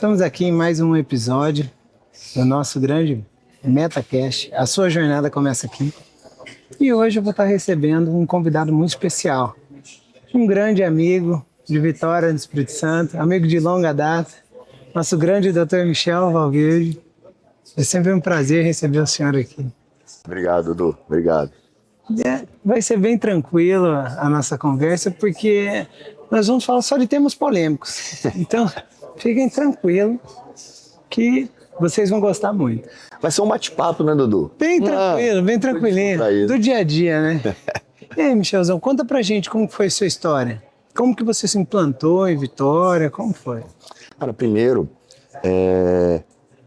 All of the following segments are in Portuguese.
Estamos aqui em mais um episódio do nosso grande MetaCast. A sua jornada começa aqui. E hoje eu vou estar recebendo um convidado muito especial. Um grande amigo de Vitória, do Espírito Santo, amigo de longa data, nosso grande Dr. Michel Valverde. É sempre um prazer receber o senhor aqui. Obrigado, Dudu. Obrigado. Vai ser bem tranquilo a nossa conversa, porque nós vamos falar só de temas polêmicos. Então, fiquem tranquilos que vocês vão gostar muito. Vai ser um bate-papo, né, Dudu? Bem tranquilo, bem tranquilinho. Do dia a dia, né? E aí, Michelzão, conta pra gente como foi a sua história. Como que você se implantou em Vitória? Como foi? Cara, primeiro,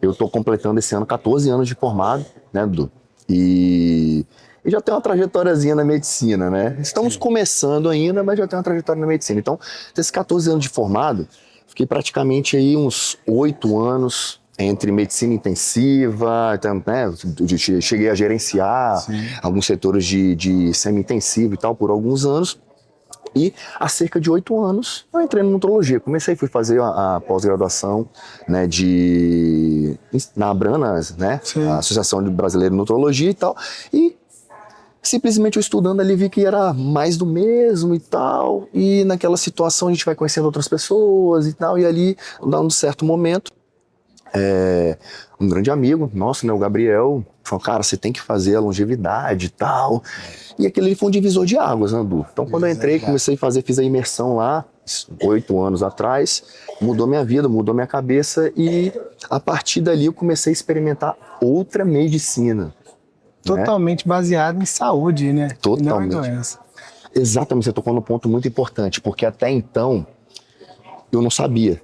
eu estou completando esse ano 14 anos de formado, né, Dudu? E já tenho uma trajetóriazinha na medicina, né? Estamos começando ainda, mas já tenho uma trajetória na medicina. Então, desses 14 anos de formado, fiquei praticamente aí uns 8 anos entre medicina intensiva, então, né? Cheguei a gerenciar alguns setores de semi-intensivo e tal por alguns anos. E há cerca de 8 anos eu entrei na nutrologia. Fui fazer a pós-graduação, né, na Abranas, né, a Associação Brasileira de Nutrologia e tal. E simplesmente eu estudando ali vi que era mais do mesmo e tal. E naquela situação a gente vai conhecendo outras pessoas e tal. E ali, num certo momento, um grande amigo nosso, né, o Gabriel, falou, cara, você tem que fazer a longevidade e tal. E aquele ali foi um divisor de águas, né, Edu? Então, quando eu entrei, comecei a fiz a imersão lá, 8 anos atrás, mudou minha vida, mudou minha cabeça e a partir dali eu comecei a experimentar outra medicina. Totalmente baseado em saúde, né? Totalmente. Não em doença. Exatamente, você tocou num ponto muito importante, porque até então eu não sabia,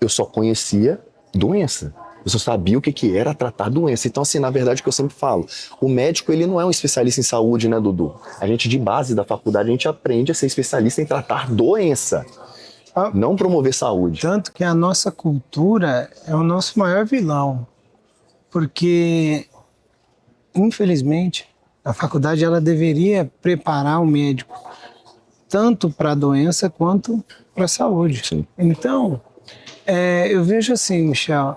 eu só conhecia doença. Eu só sabia o que era tratar doença. Então, assim, na verdade, o que eu sempre falo, o médico, ele não é um especialista em saúde, né, Dudu? A gente, de base da faculdade, a gente aprende a ser especialista em tratar doença, não promover saúde. Tanto que a nossa cultura é o nosso maior vilão. Porque, infelizmente, a faculdade, ela deveria preparar o médico tanto para a doença quanto para a saúde. Sim. Então, eu vejo assim, Michel,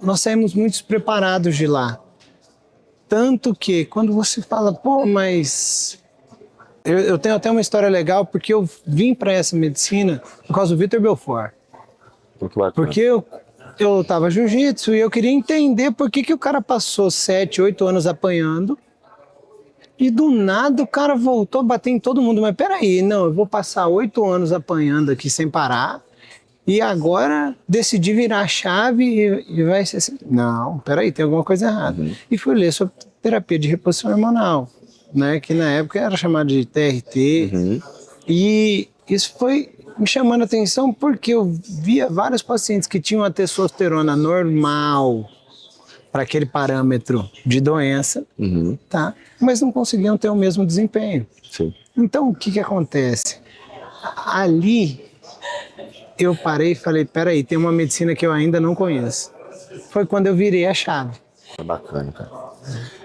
nós saímos muito despreparados de lá. Tanto que quando você fala, pô, mas eu tenho até uma história legal, porque eu vim para essa medicina por causa do Vitor Belfort. Porque eu tava jiu-jitsu e eu queria entender por que o cara passou 7, 8 anos apanhando e do nada o cara voltou a bater em todo mundo. Mas peraí, não, eu vou passar 8 anos apanhando aqui sem parar e agora decidi virar a chave e vai ser assim. Não, peraí, tem alguma coisa errada. E fui ler sobre terapia de reposição hormonal, né, que na época era chamada de TRT. E isso foi me chamando a atenção porque eu via vários pacientes que tinham a testosterona normal para aquele parâmetro de doença, tá? Mas não conseguiam ter o mesmo desempenho. Sim. Então, o que acontece? Ali, eu parei e falei, peraí, tem uma medicina que eu ainda não conheço. Foi quando eu virei a chave. É bacana, cara.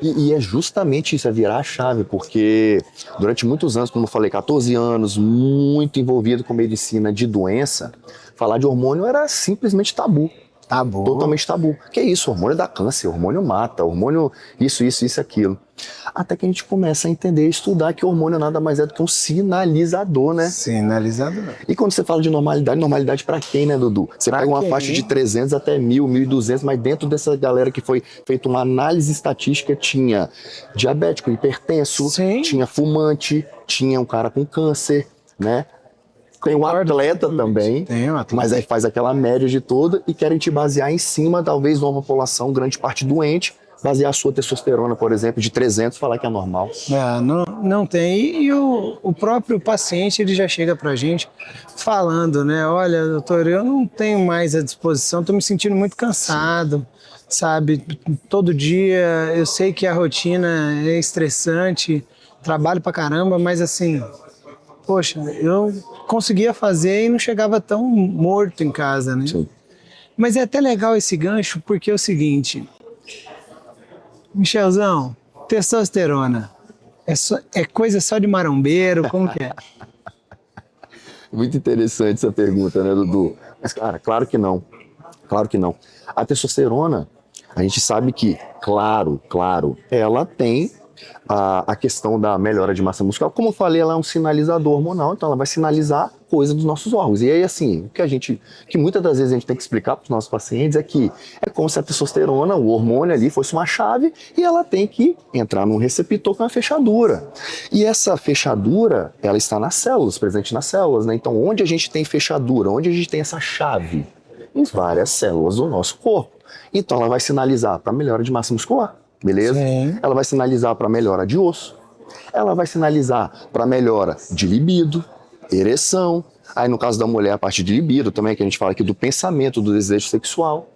E é justamente isso, é virar a chave, porque durante muitos anos, como eu falei, 14 anos, muito envolvido com medicina de doença, falar de hormônio era simplesmente tabu. Tabu. Totalmente tabu. Que é isso? Hormônio dá câncer, hormônio mata, hormônio isso, aquilo. Até que a gente começa a entender e estudar que o hormônio nada mais é do que um sinalizador, né? Sinalizador. E quando você fala de normalidade pra quem, né, Dudu? Você pega uma faixa de 300 até 1.000, 1.200, mas dentro dessa galera que foi feita uma análise estatística, tinha diabético, hipertenso, tinha fumante, tinha um cara com câncer, né? Tem um atleta também, mas aí faz aquela média de toda e querem te basear em cima, talvez, de uma população, grande parte doente, basear a sua testosterona, por exemplo, de 300, falar que é normal. Não tem. E o próprio paciente, ele já chega pra gente falando, né? Olha, doutor, eu não tenho mais à disposição, tô me sentindo muito cansado, sabe? Todo dia, eu sei que a rotina é estressante, trabalho pra caramba, mas assim, poxa, eu conseguia fazer e não chegava tão morto em casa, né? Sim. Mas é até legal esse gancho, porque é o seguinte, Michelzão, testosterona, é coisa só de marombeiro, como que é? Muito interessante essa pergunta, né, Dudu? Mas, cara, claro que não. Claro que não. A testosterona, a gente sabe que, claro, ela tem a questão da melhora de massa muscular. Como eu falei, ela é um sinalizador hormonal, então ela vai sinalizar coisa dos nossos órgãos. E aí, assim, que muitas das vezes a gente tem que explicar para os nossos pacientes é que é como se a testosterona, o hormônio ali, fosse uma chave e ela tem que entrar num receptor com uma fechadura. E essa fechadura, ela está nas células, presente nas células, né? Então, onde a gente tem fechadura, onde a gente tem essa chave? Em várias células do nosso corpo. Então, ela vai sinalizar para melhora de massa muscular. Beleza? Sim. Ela vai sinalizar para melhora de osso, ela vai sinalizar para melhora de libido, ereção. Aí no caso da mulher, a parte de libido também, que a gente fala aqui do pensamento, do desejo sexual.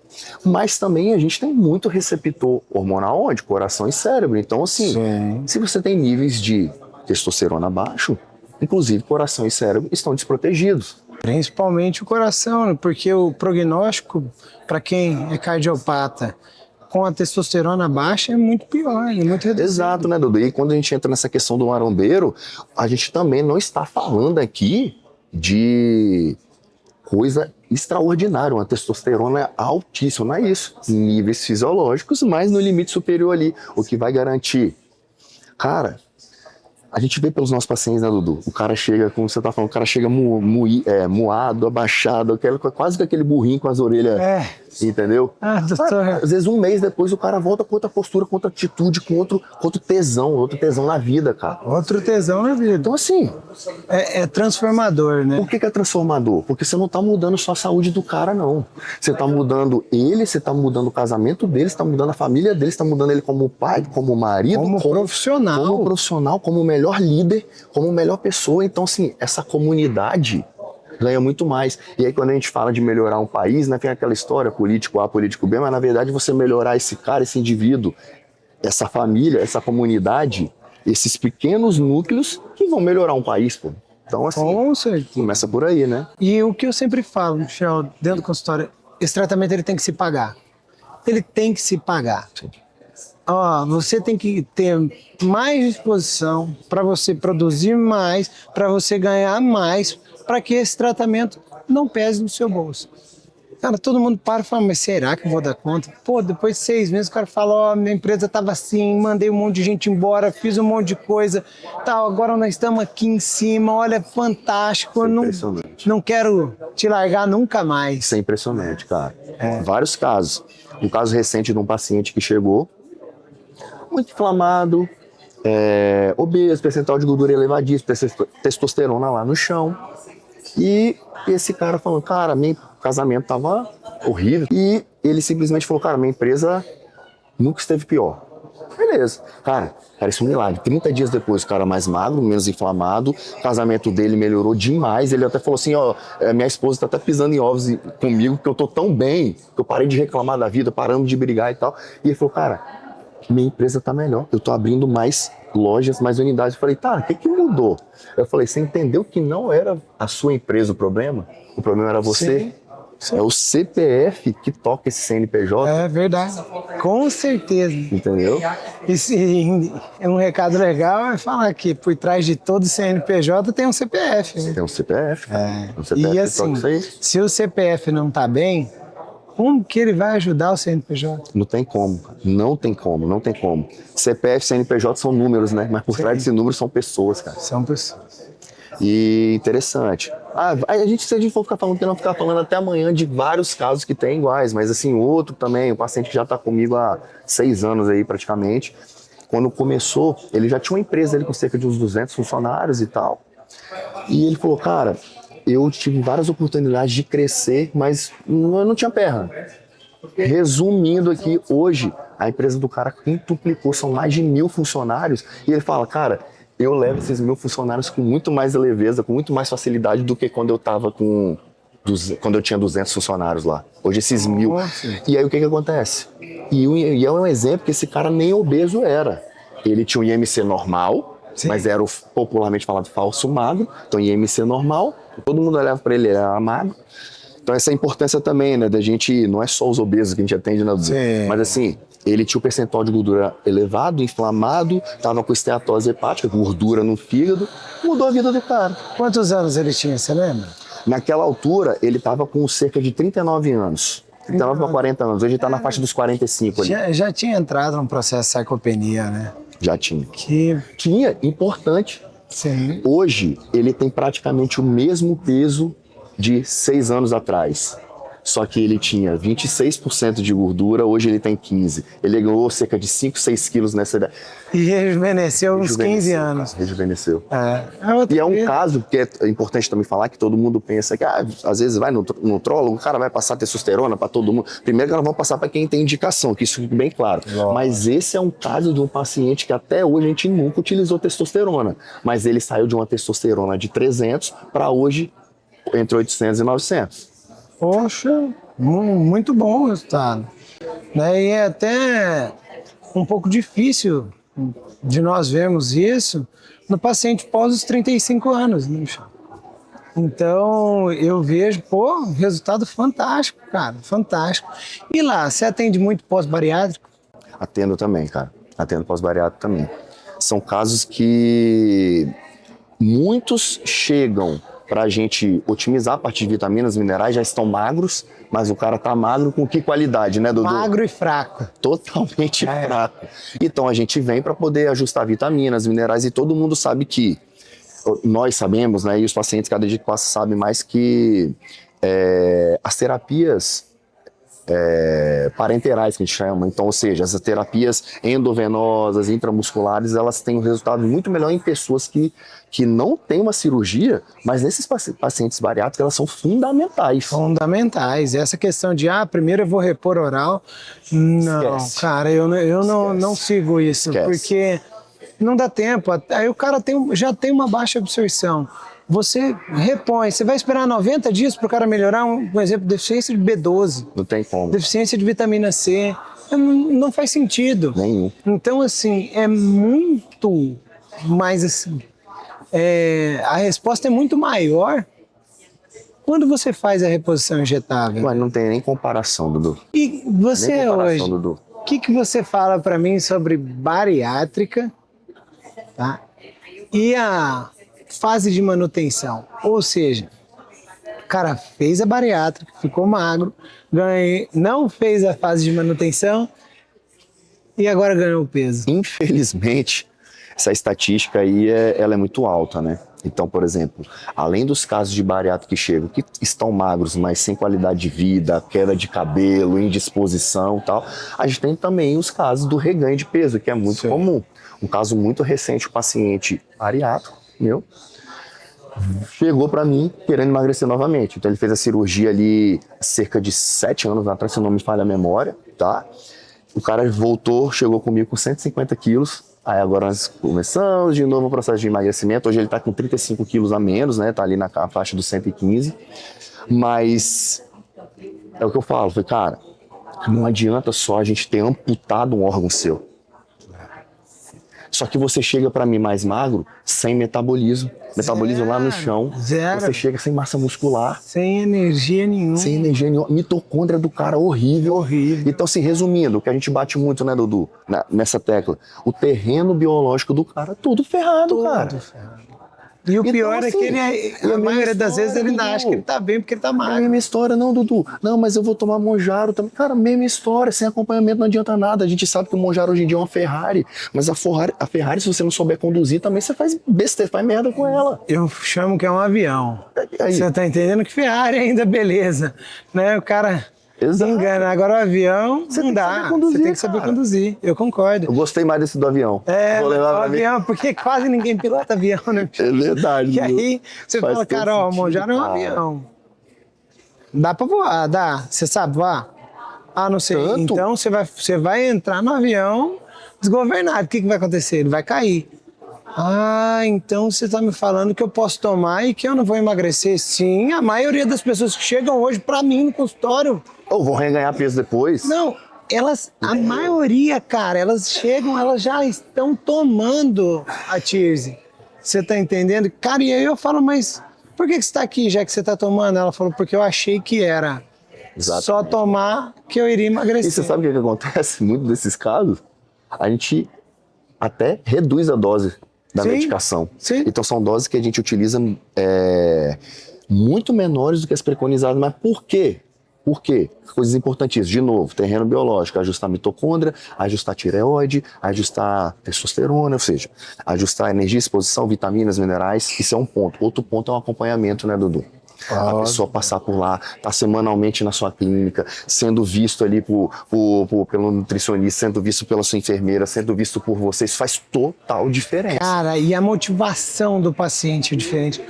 Mas também a gente tem muito receptor hormonal onde? Coração e cérebro. Então assim, se você tem níveis de testosterona baixo, inclusive coração e cérebro estão desprotegidos. Principalmente o coração, né? Porque o prognóstico, para quem é cardiopata, com a testosterona baixa é muito pior, é muito reduzido. Exato, né, Dudu? E quando a gente entra nessa questão do marombeiro, a gente também não está falando aqui de coisa extraordinária, uma testosterona altíssima, não é isso. Níveis fisiológicos, mas no limite superior ali, o que vai garantir. Cara, a gente vê pelos nossos pacientes, né, Dudu? O cara chega, como você tá falando, o cara chega moado, abaixado, quase com aquele burrinho com as orelhas, entendeu? Doutor. Às vezes um mês depois o cara volta com outra postura, com outra atitude, com outro tesão na vida, cara. Outro tesão na vida. Então assim... É transformador, né? Por que é transformador? Porque você não tá mudando só a saúde do cara, não. Você tá mudando ele, você tá mudando o casamento dele, você tá mudando a família dele, você tá mudando ele como pai, como marido, como profissional. Como profissional, como melhor líder, como melhor pessoa. Então, assim, essa comunidade ganha muito mais. E aí, quando a gente fala de melhorar um país, né, tem aquela história, político A, político B, mas na verdade você melhorar esse cara, esse indivíduo, essa família, essa comunidade, esses pequenos núcleos que vão melhorar um país, pô. Então, assim, começa por aí, né? E o que eu sempre falo, Michel, dentro do consultório, esse tratamento ele tem que se pagar. Ele tem que se pagar. Sim. Você tem que ter mais disposição para você produzir mais, para você ganhar mais, para que esse tratamento não pese no seu bolso. Cara, todo mundo para e fala, mas será que eu vou dar conta? Pô, depois de 6 meses o cara fala, minha empresa estava assim, mandei um monte de gente embora, fiz um monte de coisa, tal, agora nós estamos aqui em cima, olha, fantástico, eu não quero te largar nunca mais. Isso é impressionante, cara. Vários casos. Um caso recente de um paciente que chegou, muito inflamado, obeso, percentual de gordura elevadíssimo, testosterona lá no chão. E esse cara falou, cara, meu casamento tava horrível. E ele simplesmente falou, cara, minha empresa nunca esteve pior. Beleza. Cara, isso é um milagre. 30 dias depois, o cara mais magro, menos inflamado, o casamento dele melhorou demais. Ele até falou assim, minha esposa tá até pisando em ovos comigo, porque eu tô tão bem, que eu parei de reclamar da vida, paramos de brigar e tal. E ele falou, cara, minha empresa tá melhor, eu tô abrindo mais lojas, mais unidades. Eu falei, tá, o que mudou? Eu falei, você entendeu que não era a sua empresa o problema era você? Sim. Sim. É o CPF que toca esse CNPJ. É verdade, com certeza. Entendeu? E um recado legal é falar que por trás de todo CNPJ tem um CPF. Né? Tem um CPF, cara. Um CPF e assim, se o CPF não tá bem, como que ele vai ajudar o CNPJ? Não tem como, não tem como. CPF e CNPJ são números, né? Mas por trás desses números são pessoas, cara. São pessoas. E interessante. Se a gente for ficar falando, não ficar falando até amanhã de vários casos que tem iguais, mas assim, outro também, um paciente que já está comigo há 6 anos aí praticamente. Quando começou, ele já tinha uma empresa ali com cerca de uns 200 funcionários e tal. E ele falou, cara, eu tive várias oportunidades de crescer, mas eu não tinha perna. Resumindo aqui, hoje a empresa do cara quintuplicou, são mais de 1.000 funcionários. E ele fala, cara, eu levo esses 1.000 funcionários com muito mais leveza, com muito mais facilidade do que quando eu tinha 200 funcionários lá. Hoje esses 1.000. Nossa. E aí o que acontece? E é um exemplo que esse cara nem obeso era. Ele tinha um IMC normal, sim, mas era o popularmente falado falso magro. Então IMC normal, todo mundo olhava para ele, ele era magro. Então essa é a importância também, né, da gente, não é só os obesos que a gente atende, né, mas assim, ele tinha o percentual de gordura elevado, inflamado, estava com esteatose hepática, gordura no fígado, mudou a vida do cara. Quantos anos ele tinha, você lembra? Naquela altura, ele estava com cerca de 39 anos. 39 para 40 anos. Hoje ele tá na faixa dos 45 ali. Já tinha entrado num processo de sarcopenia, né? Já tinha. Que, Tinha, importante. sim. Hoje, ele tem praticamente o mesmo peso de 6 anos atrás. Só que ele tinha 26% de gordura, hoje ele tem 15%. Ele ganhou cerca de 5, 6 quilos nessa idade. E rejuvenesceu uns 15 anos. Cara, rejuvenesceu. Outra E é um coisa. caso que é importante também falar, que todo mundo pensa que às vezes vai no nutrólogo, o cara vai passar testosterona para todo mundo. Primeiro que nós vamos passar para quem tem indicação, que isso fique bem claro. Nossa. Mas esse é um caso de um paciente que até hoje a gente nunca utilizou testosterona. Mas ele saiu de uma testosterona de 300 para hoje entre 800 e 900. Poxa, muito bom o resultado. Né? E é até um pouco difícil de nós vermos isso no paciente pós os 35 anos, né, Michel? Então, eu vejo, resultado fantástico, cara, fantástico. E lá, você atende muito pós-bariátrico? Atendo também, cara. Atendo pós-bariátrico também. São casos que muitos chegam para a gente otimizar a parte de vitaminas, minerais, já estão magros, mas o cara tá magro com que qualidade, né, Dudu? Magro e fraco. Totalmente fraco. Então a gente vem para poder ajustar vitaminas, minerais, e todo mundo sabe que, nós sabemos, né, e os pacientes cada dia que passa sabem mais que as terapias parenterais, que a gente chama, então, ou seja, as terapias endovenosas, intramusculares, elas têm um resultado muito melhor em pessoas que não têm uma cirurgia, mas nesses pacientes bariátricos elas são fundamentais. Fundamentais. Essa questão de, primeiro eu vou repor oral, não, Esquece. cara, eu não sigo isso, porque não dá tempo, aí o cara já tem uma baixa absorção. Você repõe, você vai esperar 90 dias para o cara melhorar, por exemplo, deficiência de B12. Não tem como. Deficiência de vitamina C. Não faz sentido. Nenhum. Então, assim, é muito mais assim. A resposta é muito maior quando você faz a reposição injetável. Mas não tem nem comparação, Dudu. E você Nem comparação, hoje, Dudu. o que você fala para mim sobre bariátrica, tá? E a fase de manutenção? Ou seja, o cara fez a bariátrica, ficou magro, não fez a fase de manutenção e agora ganhou peso. Infelizmente, essa estatística aí ela é muito alta, né? Então, por exemplo, além dos casos de bariátrica que chegam, que estão magros, mas sem qualidade de vida, queda de cabelo, indisposição e tal, a gente tem também os casos do reganho de peso, que é muito comum. Um caso muito recente, o paciente bariátrico, chegou para mim querendo emagrecer novamente. Então ele fez a cirurgia ali cerca de 7 anos atrás, se não me falha a memória, tá? O cara voltou, chegou comigo com 150 quilos. Aí agora nós começamos de novo o processo de emagrecimento. Hoje ele tá com 35 quilos a menos, né? Tá ali na faixa dos 115. Mas é o que eu falo, falei, cara, não adianta só a gente ter amputado um órgão seu. Só que você chega para mim mais magro, sem metabolismo. Metabolismo lá no chão. Zero. Você chega sem massa muscular. Sem energia nenhuma. Sem energia nenhuma. Mitocôndria do cara horrível. Horrível. Então, assim, resumindo, o que a gente bate muito, né, Dudu? Nessa tecla. O terreno biológico do cara, tudo ferrado, cara. Ferrado. E o pior é que a maioria das vezes ele ainda acha que ele tá bem porque ele tá É a magro. mesma história, não, Dudu. Não, mas eu vou tomar Monjaro também. Cara, mesma história, sem acompanhamento não adianta nada. A gente sabe que o Monjaro hoje em dia é uma Ferrari, mas a Ferrari, se você não souber conduzir, também você faz besteira, faz merda com ela. Eu chamo que é um avião. Aí. Você tá entendendo que Ferrari ainda beleza, né? O cara Exato. engana. Agora o avião Você não tem que saber dá. conduzir, Você tem que saber cara. conduzir. Eu concordo. Eu gostei mais desse do avião. Vou levar O pra mim. avião, porque quase ninguém pilota avião, né? É verdade. E aí você Faz fala, todo cara, ó, o sentido, Monjaro é um cara. avião. Dá pra voar, dá. Você sabe voar? Não sei. Tanto? Então você vai entrar no avião desgovernado. O que vai acontecer? Ele vai cair. Então você tá me falando que eu posso tomar e que eu não vou emagrecer? Sim, a maioria das pessoas que chegam hoje pra mim no consultório. Ou vou reganhar peso depois? Não, a maioria, cara, elas chegam, elas já estão tomando a Tirze. Você tá entendendo? Cara, e aí eu falo, mas por que você tá aqui já que você tá tomando? Ela falou, porque eu achei que era Exatamente. só tomar que eu iria emagrecer. E você sabe o que acontece? Muito desses casos, a gente até reduz a dose da Sim, medicação. sim. Então são doses que a gente utiliza muito menores do que as preconizadas. Mas por quê? Por quê? Coisas importantíssimas. De novo, terreno biológico, ajustar a mitocôndria, ajustar a tireoide, ajustar a testosterona, ou seja, ajustar a energia, exposição, vitaminas, minerais. Isso é um ponto. Outro ponto é um acompanhamento, né, Dudu? A pessoa passar por lá, tá semanalmente na sua clínica, sendo visto ali pelo nutricionista, sendo visto pela sua enfermeira, sendo visto por você, isso faz total diferença. Cara, e a motivação do paciente é diferente.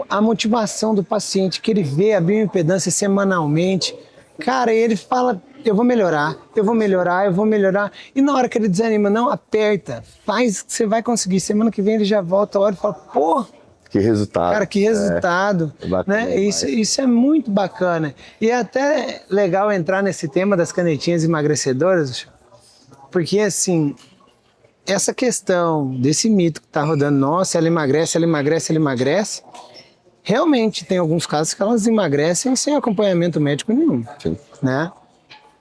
A motivação do paciente, que ele vê a bioimpedância semanalmente, cara, ele fala, eu vou melhorar, eu vou melhorar, eu vou melhorar. E na hora que ele desanima, não, aperta, faz que você vai conseguir. Semana que vem ele já volta, olha e fala, pô, que resultado. cara, que resultado. Né? Isso é muito bacana. E é até legal entrar nesse tema das canetinhas emagrecedoras, porque assim, essa questão desse mito que tá rodando, nossa, ela emagrece, ela emagrece, ela emagrece, realmente tem alguns casos que elas emagrecem sem acompanhamento médico nenhum. Sim. Né?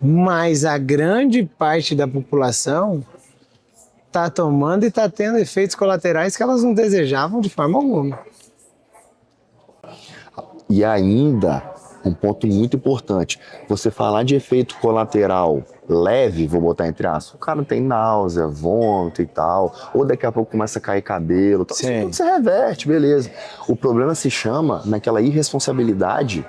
Mas a grande parte da população tá tomando e tá tendo efeitos colaterais que elas não desejavam de forma alguma. E ainda, um ponto muito importante, você falar de efeito colateral leve, vou botar entre aspas, o cara tem náusea, vômito e tal, ou daqui a pouco começa a cair cabelo, tal, isso tudo se reverte, beleza. O problema se chama naquela irresponsabilidade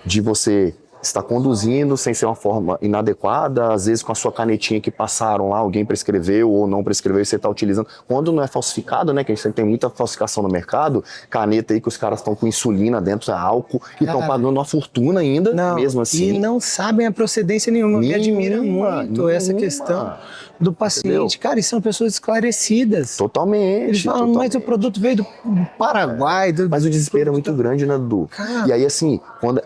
de você está conduzindo sem ser uma forma inadequada, às vezes com a sua canetinha que passaram lá, alguém prescreveu ou não prescreveu e você está utilizando. Quando não é falsificado, né, que a gente tem muita falsificação no mercado, caneta aí que os caras estão com insulina dentro, é álcool, e estão pagando uma fortuna ainda, não, mesmo assim. E não sabem a procedência nenhuma. Me admira muito essa questão do paciente. Entendeu? Cara, e são pessoas esclarecidas. Totalmente. Eles falam, mas o produto veio do Paraguai. Mas o desespero é muito grande, né, Dudu? E aí, assim, quando...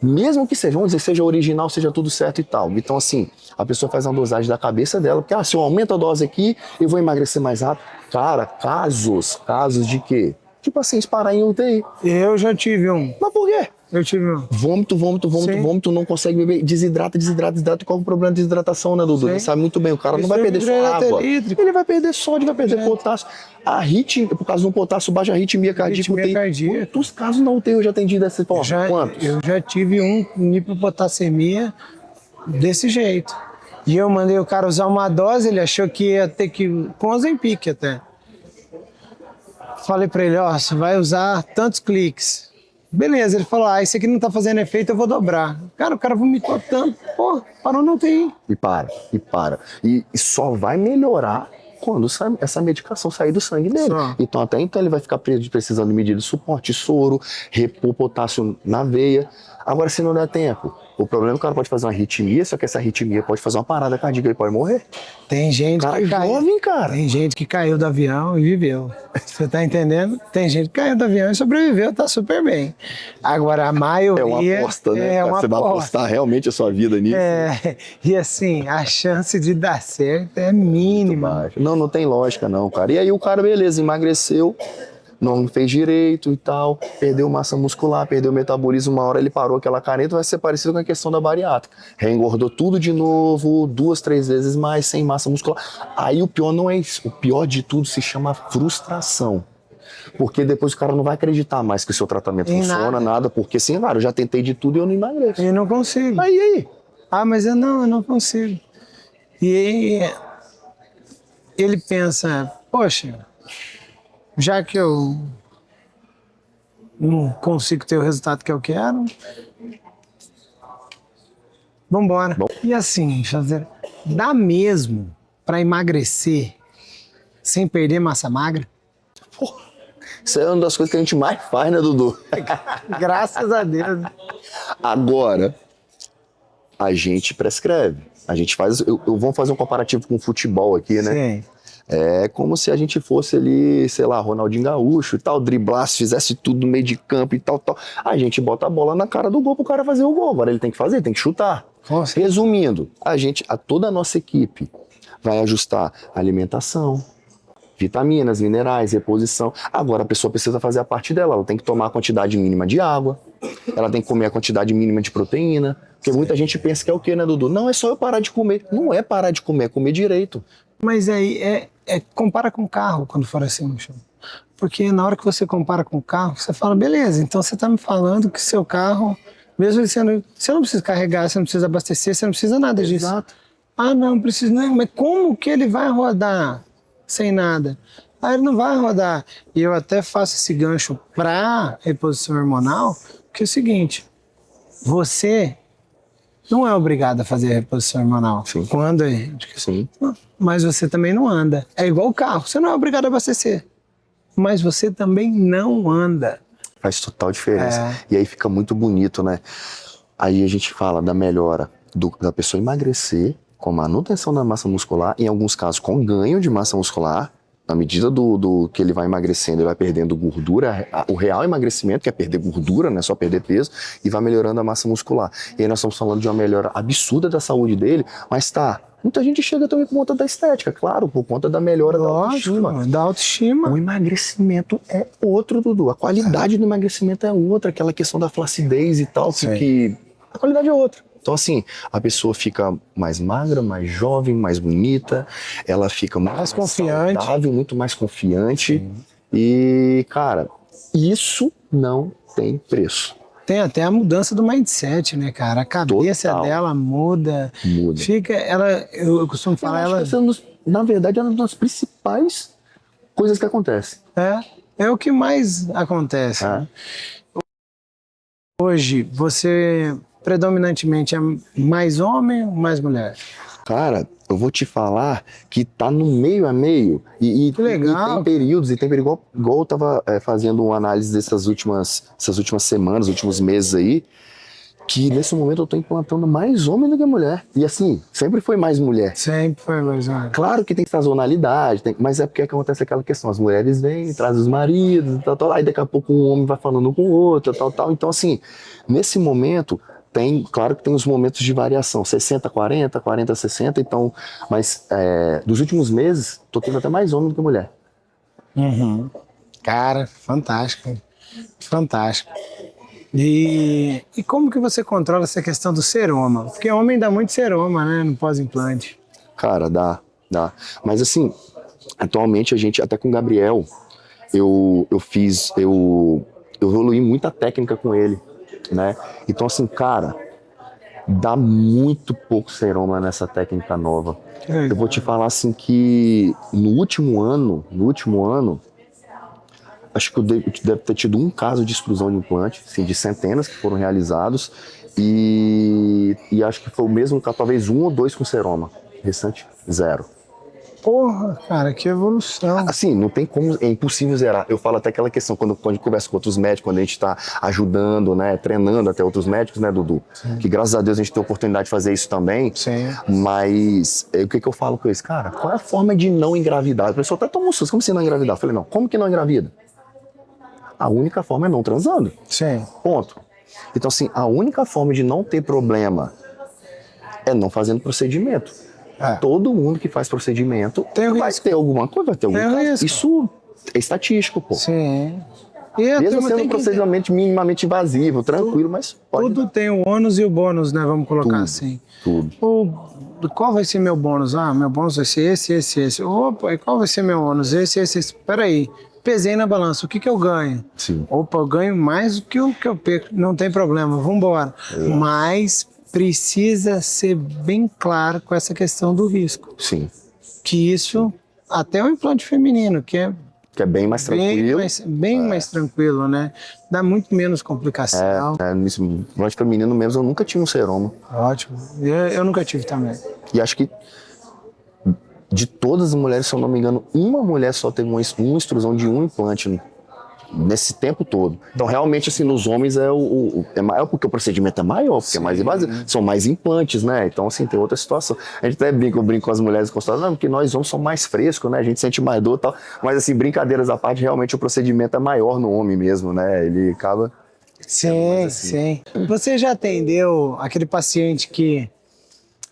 Mesmo que seja, vamos dizer, seja original, seja tudo certo e tal. Então, assim, a pessoa faz uma dosagem da cabeça dela, porque, se eu aumento a dose aqui, eu vou emagrecer mais rápido. Cara, casos de quê? De pacientes parar em UTI. Eu já tive um. Mas por quê? Eu tive um. Vômito, não consegue beber, desidrata. Qual é o problema de desidratação, né, Dudu? Ele sabe muito bem, o cara não vai perder só água. Ele vai perder sódio, vai perder potássio. A arritmia, por causa de um potássio baixo, a arritmia cardíaca. Quantos casos na UTI eu já atendi dessa forma? Quantos? Eu já tive um hipopotassemia desse jeito. E eu mandei o cara usar uma dose, ele achou que ia ter que... Com Ozempic até. Falei pra ele, ó, você vai usar tantos cliques. Beleza, ele falou, esse aqui não tá fazendo efeito, eu vou dobrar. Cara, o cara vomitou tanto, pô, parou não tem. E para. E só vai melhorar quando essa medicação sair do sangue dele. Então, até então, ele vai ficar precisando de medida de suporte, soro, repor potássio na veia. Agora, se não der tempo, o problema é que o cara pode fazer uma arritmia, só que essa arritmia pode fazer uma parada cardíaca, ele pode morrer. Tem gente que caiu. Jovem, cara. Tem gente que caiu do avião e viveu. Você tá entendendo? Tem gente que caiu do avião e sobreviveu, tá super bem. Agora, a maioria... É uma aposta, né? Você vai apostar realmente a sua vida nisso. E assim, a chance de dar certo é mínima. Não tem lógica não, cara. E aí o cara, beleza, emagreceu, não fez direito e tal, perdeu massa muscular, perdeu metabolismo, uma hora ele parou aquela caneta, vai ser parecido com a questão da bariátrica. Reengordou tudo de novo, 2, 3 vezes mais, sem massa muscular. Aí o pior não é isso, o pior de tudo se chama frustração. Porque depois o cara não vai acreditar mais que o seu tratamento funciona, nada, porque assim, cara, eu já tentei de tudo e eu não emagreço. Eu não consigo. Aí? Mas eu não consigo. E ele pensa, poxa, já que eu não consigo ter o resultado que eu quero, vambora. E assim, dá mesmo para emagrecer sem perder massa magra? Porra, isso é uma das coisas que a gente mais faz, né, Dudu? Graças a Deus. Agora, a gente prescreve. A gente faz... Vamos fazer um comparativo com o futebol aqui, né? Sim. É como se a gente fosse ali, sei lá, Ronaldinho Gaúcho e tal, driblasse, fizesse tudo no meio de campo e tal. A gente bota a bola na cara do gol pro cara fazer o gol. Agora ele tem que fazer, tem que chutar. Nossa. Resumindo, toda a nossa equipe vai ajustar a alimentação, vitaminas, minerais, reposição. Agora a pessoa precisa fazer a parte dela. Ela tem que tomar a quantidade mínima de água, ela tem que comer a quantidade mínima de proteína. Porque muita gente pensa que é o quê, né, Dudu? Não, é só eu parar de comer. Não é parar de comer, é comer direito. Mas aí, compara com carro quando for assim no chão. Porque na hora que você compara com o carro, você fala, beleza, então você tá me falando que seu carro Mesmo ele sendo, você não precisa carregar, você não precisa abastecer, você não precisa nada disso. Exato. Ah, não precisa, não, mas como que ele vai rodar sem nada? Ah, ele não vai rodar. E eu até faço esse gancho para reposição hormonal, que é o seguinte, você não é obrigado a fazer reposição hormonal. Sim. Quando Sim. mas você também não anda. É igual o carro, você não é obrigado a abastecer. Mas você também não anda. Faz total diferença. É. E aí fica muito bonito, né? Aí a gente fala da melhora da pessoa emagrecer com manutenção da massa muscular, em alguns casos com ganho de massa muscular. Na medida do que ele vai emagrecendo, ele vai perdendo gordura, o real emagrecimento, que é perder gordura, não é só perder peso, e vai melhorando a massa muscular. E aí nós estamos falando de uma melhora absurda da saúde dele, mas muita gente chega também por conta da estética, claro, por conta da melhora da autoestima. Da autoestima. O emagrecimento é outro, Dudu. A qualidade do emagrecimento é outra, aquela questão da flacidez e tal, que a qualidade é outra. Então, assim, a pessoa fica mais magra, mais jovem, mais bonita, ela fica mais confiante, saudável, muito mais confiante. Sim. E, cara, isso não tem preço. Tem até a mudança do mindset, né, cara? A cabeça dela muda. Fica, eu costumo falar, na verdade, é uma das principais coisas que acontecem. É o que mais acontece. Né? Hoje, você predominantemente é mais homem ou mais mulher? Cara, eu vou te falar que tá no meio a meio. Que legal. E tem períodos, igual eu tava fazendo uma análise essas últimas semanas, últimos meses aí, que nesse momento eu tô implantando mais homem do que mulher. E assim, sempre foi mais mulher. Sempre foi mais homem. Claro que tem sazonalidade, mas é porque acontece aquela questão, as mulheres vêm, trazem os maridos, tal, aí daqui a pouco um homem vai falando com o outro, tal. Então assim, nesse momento... Claro que tem os momentos de variação, 60-40, 40-60, então, mas dos últimos meses, tô tendo até mais homem do que mulher. Uhum. Cara, fantástico. Fantástico. E como que você controla essa questão do seroma? Porque homem dá muito seroma, né, no pós-implante. Cara, dá. Mas assim, atualmente a gente, até com o Gabriel, eu evoluí muita técnica com ele. Né? Então assim, cara, dá muito pouco seroma nessa técnica nova. Eu vou te falar assim que no último ano, acho que eu deve ter tido um caso de extrusão de implante, assim, de centenas que foram realizados, e acho que foi o mesmo caso, talvez 1 ou 2 com seroma, restante 0. Porra, cara, que evolução. Assim, não tem como, é impossível zerar. Eu falo até aquela questão, quando a gente conversa com outros médicos, quando a gente está ajudando, né, treinando até outros médicos, né, Dudu? Sim. Que graças a Deus a gente tem a oportunidade de fazer isso também. Sim. Mas o que eu falo com eles? Cara, qual é a forma de não engravidar? A pessoa até toma um susto, como se não engravidar? Eu falei, não, como que não engravida? A única forma é não transando. Sim. Ponto. Então, assim, a única forma de não ter problema é não fazendo procedimento. Todo mundo que faz procedimento vai ter alguma coisa, vai ter algum caso. Isso é estatístico, pô. Sim. Mesmo sendo um procedimento minimamente invasivo, tranquilo, mas pode. Tudo tem o ônus e o bônus, né? Vamos colocar assim. Tudo. Qual vai ser meu bônus? Meu bônus vai ser esse. Opa, e qual vai ser meu ônus? Esse. Peraí, pesei na balança, o que eu ganho? Sim. Opa, eu ganho mais do que o que eu perco. Não tem problema, vamos embora. Mas precisa ser bem claro com essa questão do risco. Sim. Que isso, até o implante feminino, que é bem mais tranquilo. Bem mais tranquilo, né? Dá muito menos complicação. Nesse implante feminino mesmo, eu nunca tive um seroma. Ótimo. Eu nunca tive também. E acho que de todas as mulheres, se eu não me engano, uma mulher só teve uma extrusão de um implante nesse tempo todo. Então, realmente, assim, nos homens é maior porque o procedimento é maior, porque é mais invasivo, são mais implantes, né? Então, assim, tem outra situação. A gente até brinca com as mulheres consultadas, não, porque nós homens somos mais frescos, né? A gente sente mais dor e tal. Mas, assim, brincadeiras à parte, realmente o procedimento é maior no homem mesmo, né? Ele acaba... Sim. Você já atendeu aquele paciente que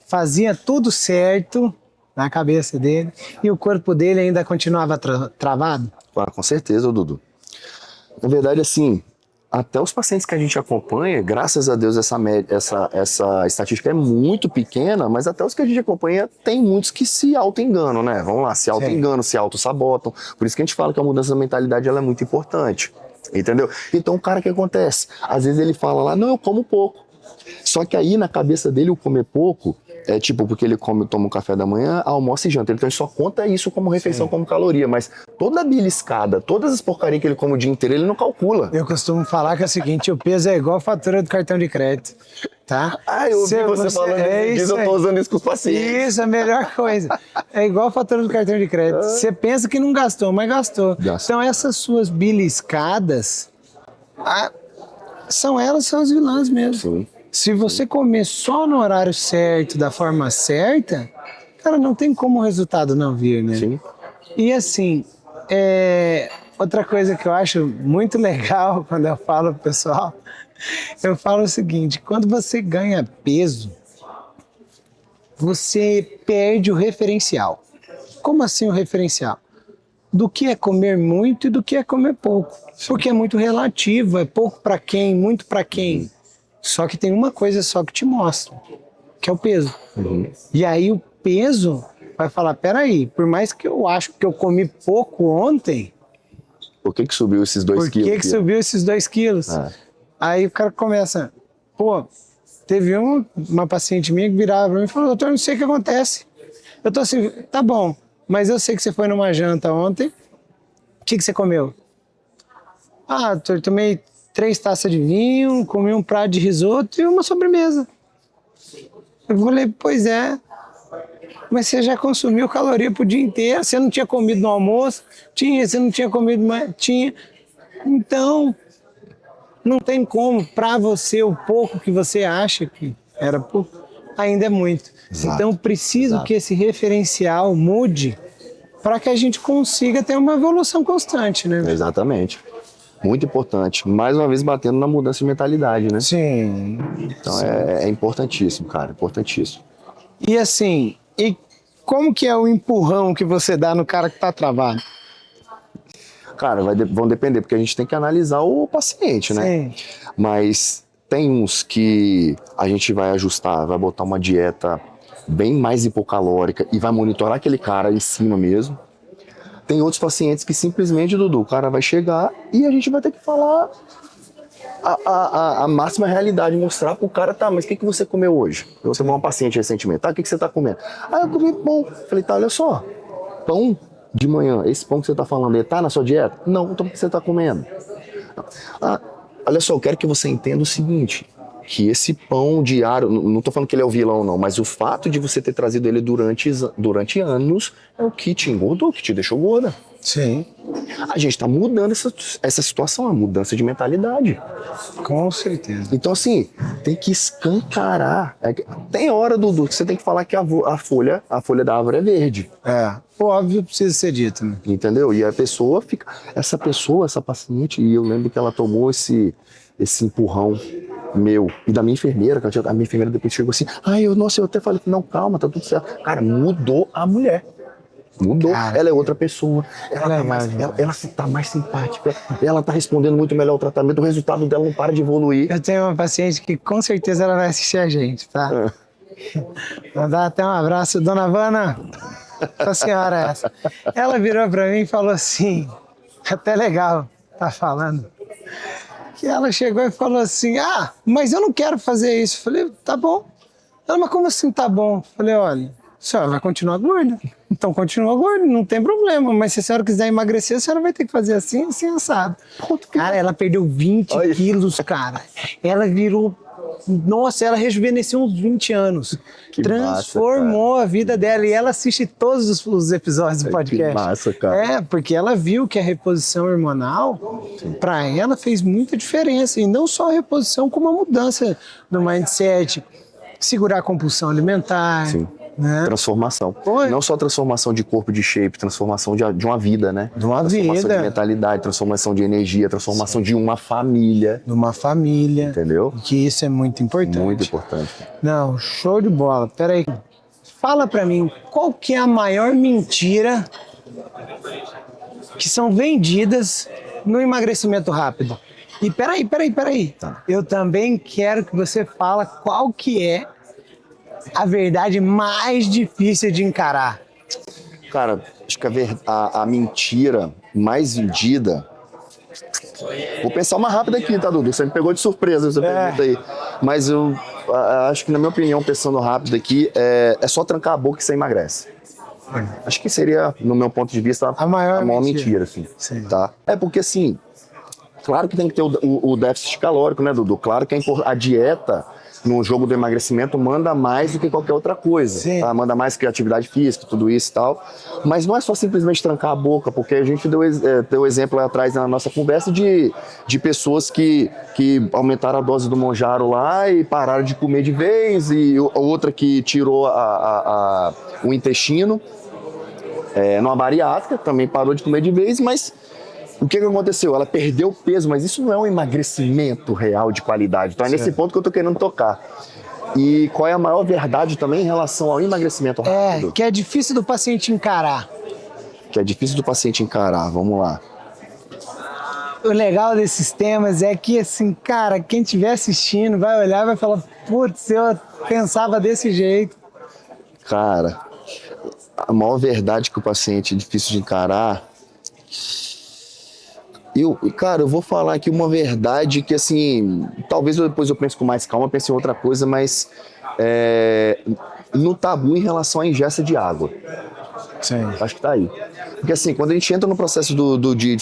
fazia tudo certo na cabeça dele e o corpo dele ainda continuava travado? Com certeza, Dudu. Na verdade, assim, até os pacientes que a gente acompanha, graças a Deus essa estatística é muito pequena, mas até os que a gente acompanha, tem muitos que se auto-enganam, né? Vamos lá, se auto-enganam, se auto-sabotam. Por isso que a gente fala que a mudança da mentalidade ela é muito importante. Entendeu? Então o cara, o que acontece? Às vezes ele fala lá, não, eu como pouco. Só que aí na cabeça dele o comer pouco é tipo, porque ele toma um café da manhã, almoça e janta. Então ele só conta isso como refeição, como caloria. Mas toda a beliscada, todas as porcarias que ele come o dia inteiro, ele não calcula. Eu costumo falar que é o seguinte, o peso é igual a fatura do cartão de crédito, tá? Eu ouvi você falando isso, eu tô usando isso com os pacientes. Isso, a melhor coisa. É igual a fatura do cartão de crédito. Você pensa que não gastou, mas gastou. Então essas suas beliscadas, são as vilãs mesmo. Sim. Se você comer só no horário certo, da forma certa, cara, não tem como o resultado não vir, né? Sim. E assim, outra coisa que eu acho muito legal quando eu falo pro pessoal, eu falo o seguinte, quando você ganha peso, você perde o referencial. Como assim o referencial? Do que é comer muito e do que é comer pouco. Porque é muito relativo, é pouco para quem, muito para quem. Só que tem uma coisa só que te mostra, que é o peso. E aí o peso vai falar, peraí, por mais que eu acho que eu comi pouco ontem... Por que subiu esses 2 quilos? Por que subiu esses 2 quilos? Aí o cara começa, teve uma paciente minha que virava pra mim e falou, doutor, não sei o que acontece. Eu tô assim, tá bom, mas eu sei que você foi numa janta ontem, o que você comeu? Doutor, tomei 3 taças de vinho, comi um prato de risoto e uma sobremesa. Eu falei, pois é, mas você já consumiu caloria pro dia inteiro, você não tinha comido no almoço? Tinha, você não tinha comido mais? Tinha. Então, não tem como, para você, o pouco que você acha que era pouco, ainda é muito. Exato. Então, preciso que esse referencial mude para que a gente consiga ter uma evolução constante, né? Exatamente. Muito importante. Mais uma vez batendo na mudança de mentalidade, né? Sim. Então é importantíssimo, cara. Importantíssimo. E assim, como que é o empurrão que você dá no cara que tá travado? Cara, vão depender, porque a gente tem que analisar o paciente, né? Sim. Mas tem uns que a gente vai ajustar, vai botar uma dieta bem mais hipocalórica e vai monitorar aquele cara em cima mesmo. Tem outros pacientes que simplesmente, Dudu, o cara vai chegar e a gente vai ter que falar a máxima realidade, mostrar pro cara, tá, mas o que você comeu hoje? Eu recebi uma paciente recentemente, tá, o que você tá comendo? Eu comi pão. Falei, tá, olha só, pão de manhã, esse pão que você tá falando, ele tá na sua dieta? Não, então o que você tá comendo? Olha só, eu quero que você entenda o seguinte, que esse pão diário, não tô falando que ele é o vilão não, mas o fato de você ter trazido ele durante anos é o que te engordou, que te deixou gorda. Sim. A gente tá mudando essa situação, a mudança de mentalidade. Com certeza. Então assim, tem que escancarar. Tem hora, Dudu, que você tem que falar que a folha da árvore é verde. Óbvio, precisa ser dito, né? Entendeu? E a pessoa fica... Essa paciente, e eu lembro que ela tomou esse empurrão meu e da minha enfermeira, que a minha enfermeira depois chegou assim, eu até falei, não, calma, tá tudo certo. Cara, mudou a mulher. Mudou. Cara, ela é outra pessoa. Ela tá mais simpática. Ela tá respondendo muito melhor o tratamento. O resultado dela não para de evoluir. Eu tenho uma paciente que com certeza ela vai assistir a gente, tá? Vou dar até um abraço. Dona Vana, a senhora é essa. Ela virou pra mim e falou assim, até legal tá falando, que ela chegou e falou assim, mas eu não quero fazer isso. Eu falei, tá bom. Ela, mas como assim tá bom? Eu falei, olha, a senhora vai continuar gorda. Então continua gorda, não tem problema. Mas se a senhora quiser emagrecer, a senhora vai ter que fazer assim, assim, assado. Cara, ela perdeu 20 quilos, cara. Ela virou... Nossa, ela rejuvenesceu uns 20 anos. Que transformou massa, a vida dela. E ela assiste todos os episódios do podcast. Que massa, cara. Porque ela viu que a reposição hormonal, para ela, fez muita diferença. E não só a reposição, como a mudança do mindset. Segurar a compulsão alimentar. Sim. Né? Transformação. Não só transformação de corpo, de shape, transformação de uma vida, né? De uma transformação vida. De mentalidade, transformação de energia, transformação de uma família. De uma família. Entendeu? Que isso é muito importante. Muito importante. Não, show de bola. Peraí. Fala pra mim, qual que é a maior mentira que são vendidas no emagrecimento rápido? E peraí. Tá. Eu também quero que você fale qual que é a verdade mais difícil de encarar. Cara, acho que a mentira mais vendida Vou pensar uma rápida aqui, tá, Dudu? Você me pegou de surpresa essa pergunta aí. Mas eu acho que, na minha opinião, pensando rápido aqui, é só trancar a boca que você emagrece. Acho que seria, no meu ponto de vista, A maior mentira, assim. Sim. Tá? É porque, assim, claro que tem que ter o déficit calórico, né, Dudu? Claro que a dieta no jogo do emagrecimento manda mais do que qualquer outra coisa. Sim. Tá? Manda mais que a atividade física, tudo isso e tal. Mas não é só simplesmente trancar a boca, porque a gente deu exemplo lá atrás na nossa conversa de pessoas que aumentaram a dose do Monjaro lá e pararam de comer de vez, e outra que tirou o intestino numa bariátrica, também parou de comer de vez, mas o que aconteceu? Ela perdeu peso, mas isso não é um emagrecimento real de qualidade. Então é nesse ponto que eu tô querendo tocar. E qual é a maior verdade também em relação ao emagrecimento rápido? Que é difícil do paciente encarar. Que é difícil do paciente encarar, vamos lá. O legal desses temas é que, assim, cara, quem estiver assistindo vai olhar e vai falar, putz, eu pensava desse jeito. Cara, a maior verdade que o paciente é difícil de encarar... Cara, eu vou falar aqui uma verdade que, assim, talvez depois eu pense com mais calma, pense em outra coisa, mas no tabu em relação à ingesta de água. Sim. Acho que tá aí. Porque, assim, quando a gente entra no processo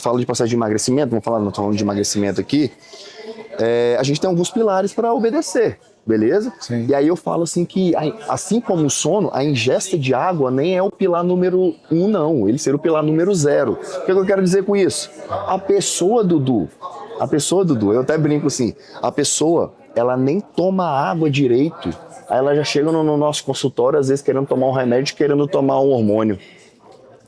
fala de processo de emagrecimento, vamos falar, não falando de emagrecimento aqui, a gente tem alguns pilares para obedecer. Beleza? Sim. E aí eu falo assim que, assim como o sono, a ingesta de água nem é o pilar número 1, não. Ele seria o pilar número 0. O que eu quero dizer com isso? A pessoa, Dudu, eu até brinco assim, a pessoa, ela nem toma água direito, aí ela já chega no nosso consultório, às vezes querendo tomar um remédio, querendo tomar um hormônio.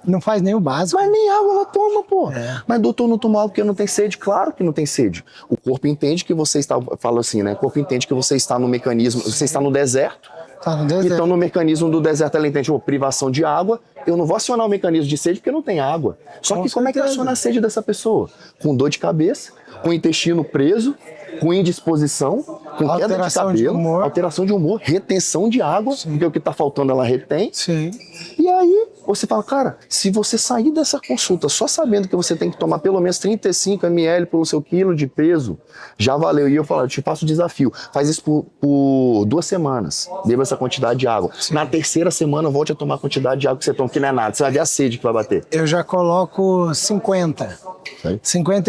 Não faz nem o básico. Mas nem água ela toma, pô. Mas doutor, não toma água porque não tem sede? Claro que não tem sede. O corpo entende que você está, fala assim, né? O corpo entende que você está no mecanismo, você está no deserto. Tá no deserto. Então, no mecanismo do deserto, ela entende, privação de água, eu não vou acionar o mecanismo de sede porque não tem água. Só que como é que aciona a sede dessa pessoa? Com dor de cabeça, com o intestino preso, com indisposição, com queda de cabelo, alteração de humor, retenção de água, porque o que está faltando ela retém. Sim. E aí você fala, cara, se você sair dessa consulta só sabendo que você tem que tomar pelo menos 35 ml pelo seu quilo de peso, já valeu. E eu falo, eu te faço o desafio, faz isso por 2 semanas, beba essa quantidade de água. Sim. Na terceira semana, volte a tomar a quantidade de água que você toma, que não é nada, você vai ver a sede que vai bater. Eu já coloco 50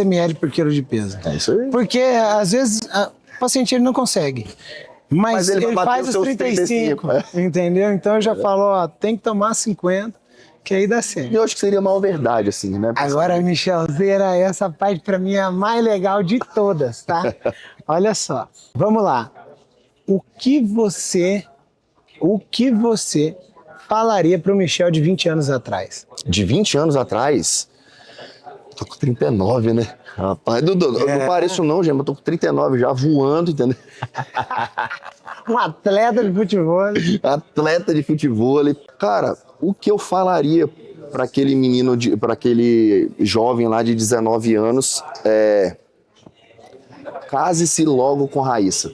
ml por quilo de peso. É isso aí. Porque, às vezes, o paciente ele não consegue. Mas ele faz os 35, entendeu? Então eu já falo, ó, tem que tomar 50, que aí dá certo. Eu acho que seria uma verdade, assim, né? Agora, Michelzeira, essa parte pra mim é a mais legal de todas, tá? Olha só, vamos lá. O que você falaria pro Michel de 20 anos atrás? De 20 anos atrás? Tô com 39, né? Rapaz, Dudu, eu não pareço não, gente, mas tô com 39 já, voando, entendeu? Um atleta de futebol. Atleta de futebol. Cara, o que eu falaria para aquele menino, para aquele jovem lá de 19 anos case-se logo com Raíssa.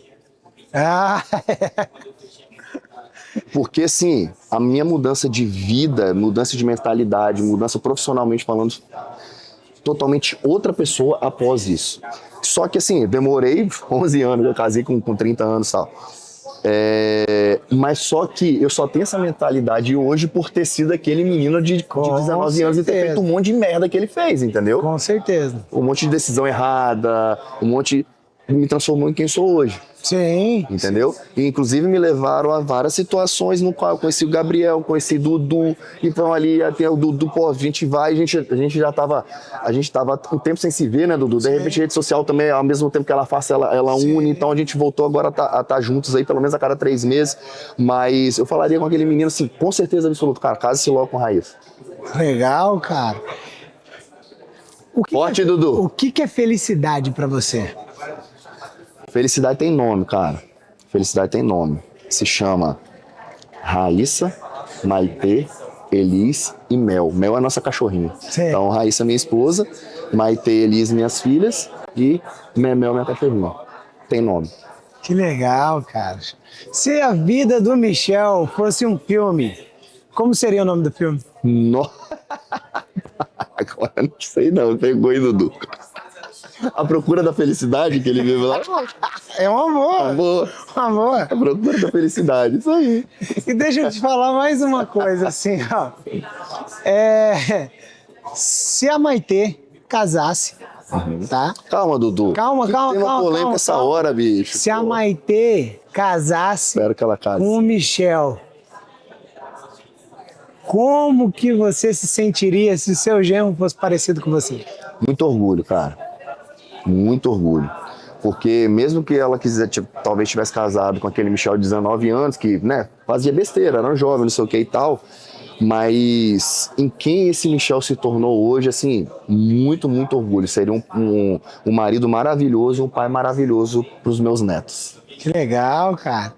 Porque, assim, a minha mudança de vida, mudança de mentalidade, mudança profissionalmente falando, totalmente outra pessoa após isso. Só que, assim, demorei 11 anos, eu casei com 30 anos e tal. Mas só que eu só tenho essa mentalidade hoje por ter sido aquele menino de 19 anos e ter feito um monte de merda que ele fez, entendeu? Com certeza. Um monte de decisão errada, me transformou em quem sou hoje. Sim. Entendeu? E, inclusive me levaram a várias situações no qual eu conheci o Gabriel, conheci o Dudu, então ali até o Dudu, pô, a gente tava um tempo sem se ver, né, Dudu? De repente a rede social também, ao mesmo tempo que ela faz, ela une, então a gente voltou agora a tá juntos aí, pelo menos a cada 3 meses, mas eu falaria com aquele menino assim, com certeza absoluta, cara, case-se logo com Raíssa. Legal, cara. Forte, Dudu. O que é felicidade pra você? Felicidade tem nome, cara. Felicidade tem nome. Se chama Raíssa, Maitê, Elis e Mel. Mel é a nossa cachorrinha. Sim. Então, Raíssa, minha esposa, Maitê, Elis, minhas filhas e Mel, minha cachorrinha. Tem nome. Que legal, cara. Se a vida do Michel fosse um filme, como seria o nome do filme? Agora não sei não, pegou aí, Dudu. A procura da felicidade que ele vive lá. É uma boa. Uma boa. Uma boa. A procura da felicidade, isso aí. E deixa eu te falar mais uma coisa, assim, ó. Se a Maitê casasse, tá? Calma, Dudu. Calma, Que calma, tema calma, polêmica calma, essa calma. hora, bicho. Se a Pô, Maitê casasse espero que ela case. com o Michel, como que você se sentiria se o seu genro fosse parecido com você? Muito orgulho, cara. Muito orgulho. Porque mesmo que ela quiser, tipo, talvez tivesse casado com aquele Michel de 19 anos, que, né, fazia besteira, era um jovem, não sei o que e tal, mas em quem esse Michel se tornou hoje, assim, muito, muito orgulho. Seria um marido maravilhoso, um pai maravilhoso pros meus netos. Que legal, cara.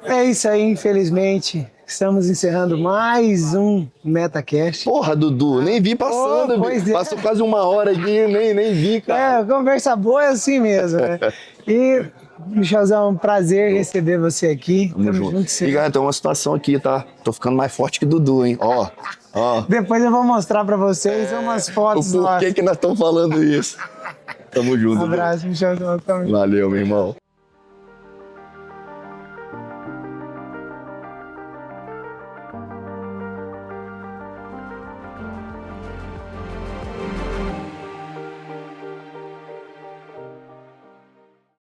É isso aí, infelizmente. Estamos encerrando mais um MetaCast. Porra, Dudu, nem vi passando, pois bicho. é. Passou quase uma hora aqui, nem vi, cara. Conversa boa é assim mesmo, né? E, Michelzão, um prazer receber você aqui. Tamo junto. E, galera, tem uma situação aqui, tá? Tô ficando mais forte que Dudu, hein? Ó. Depois eu vou mostrar pra vocês umas O fotos porquê nossas. que nós estamos falando isso. Tamo junto. Um abraço, Michelzão. Tamo junto. Valeu, meu irmão.